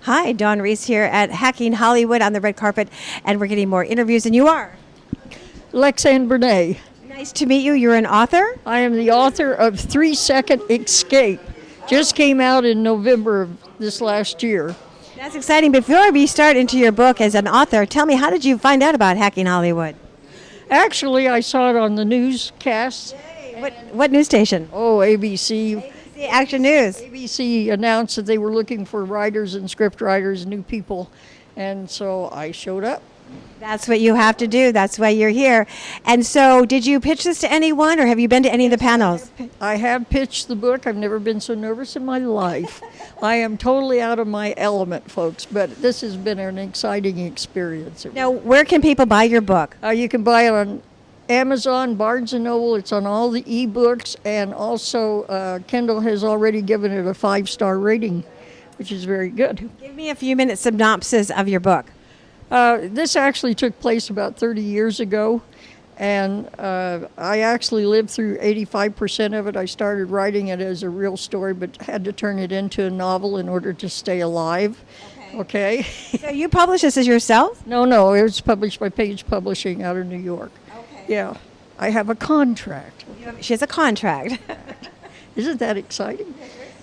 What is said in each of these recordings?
Hi, Dawn Reese here at Hacking Hollywood on the red carpet, and we're getting more interviews than you are. Lexanne Bernay. Nice to meet you. You're an author? I am the author of 3-Second Escape. Just came out in November of this last year. That's exciting. Before we start into your book as an author, tell me, how did you find out about Hacking Hollywood? Actually, I saw it on the newscast. What news station? Oh, ABC. The Action News. ABC announced that they were looking for writers and script writers, new people, and so I showed up. That's what you have to do. That's why you're here. And so, did you pitch this to anyone, or have you been to any of the panels? I have pitched the book. I've never been so nervous in my life. I am totally out of my element, folks, but this has been an exciting experience. Now, where can people buy your book? You can buy it on Amazon, Barnes & Noble. It's on all the ebooks, and also Kindle has already given it a 5-star rating, which is very good. Give me a few minutes synopsis of your book. This actually took place about 30 years ago, and I actually lived through 85% of it. I started writing it as a real story, but had to turn it into a novel in order to stay alive. Okay. So you published this as yourself? No, it was published by Page Publishing out of New York. Okay. Yeah. I have a contract. She has a contract. Isn't that exciting?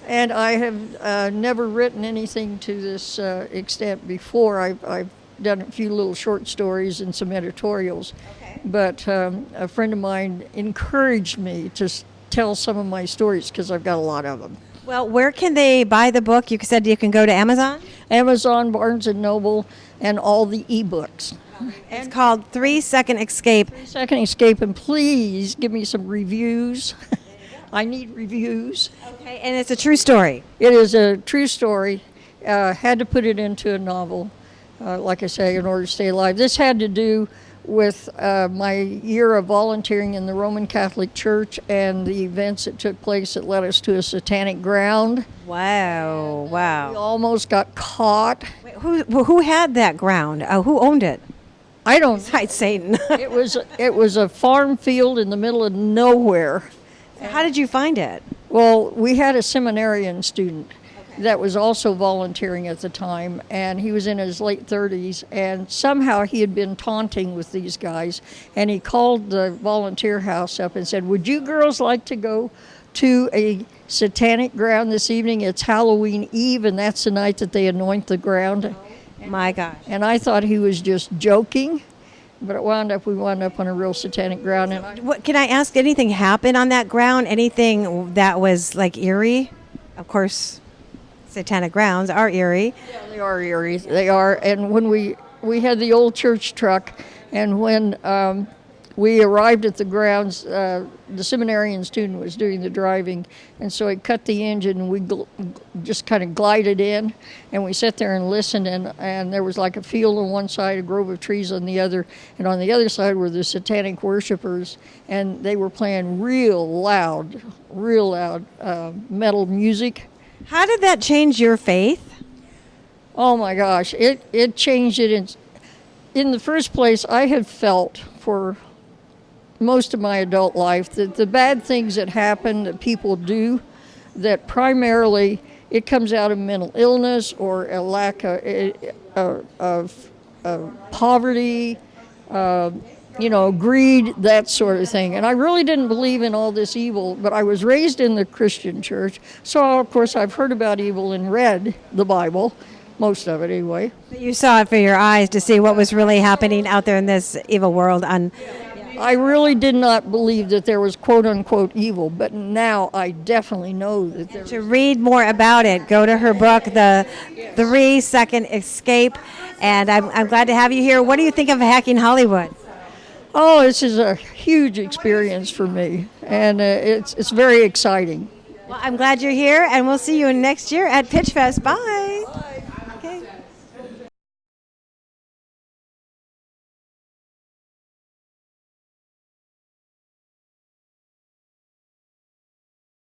And I have never written anything to this extent before. I've done a few little short stories and some editorials. Okay. But a friend of mine encouraged me to tell some of my stories because I've got a lot of them. Well, where can they buy the book? You said you can go to Amazon? Amazon, Barnes & Noble, and all the ebooks. It's called 3-Second Escape. 3-Second Escape, and please give me some reviews. I need reviews. Okay, and it's a true story. It is a true story. Had to put it into a novel, like I say, in order to stay alive. This had to do with my year of volunteering in the Roman Catholic Church and the events that took place that led us to a satanic ground. Wow. We almost got caught. Wait, who had that ground? Who owned it? I don't know. Besides Satan. It was a farm field in the middle of nowhere. So how did you find it? Well, we had a seminarian student that was also volunteering at the time, and he was in his late 30s, and somehow he had been taunting with these guys, and he called the volunteer house up and said, "Would you girls like to go to a satanic ground this evening? It's Halloween Eve, and that's the night that they anoint the ground." My gosh. And I thought he was just joking, but we wound up on a real satanic ground. And Can I ask, anything happen on that ground? Anything that was like eerie? Of course, satanic grounds are eerie. Yeah, they are eerie. They are. And when we had the old church truck, and when we arrived at the grounds, the seminarian student was doing the driving, and so he cut the engine, and we just kind of glided in, and we sat there and listened, and there was like a field on one side, a grove of trees on the other, and on the other side were the satanic worshipers, and they were playing real loud metal music. How did that change your faith? Oh my gosh, it changed it. In the first place, I had felt for most of my adult life that the bad things that happen, that people do, that primarily it comes out of mental illness or a lack of poverty, greed, that sort of thing. And I really didn't believe in all this evil, but I was raised in the Christian church, so of course I've heard about evil and read the Bible, most of it anyway. You saw it for your eyes to see what was really happening out there in this evil world. I really did not believe that there was quote-unquote evil, but now I definitely know that there is. To read more about it, go to her book, The 3-Second Escape, and I'm glad to have you here. What do you think of Hacking Hollywood? Oh, this is a huge experience for me, and it's very exciting. Well, I'm glad you're here, and we'll see you next year at Pitch Fest. Bye.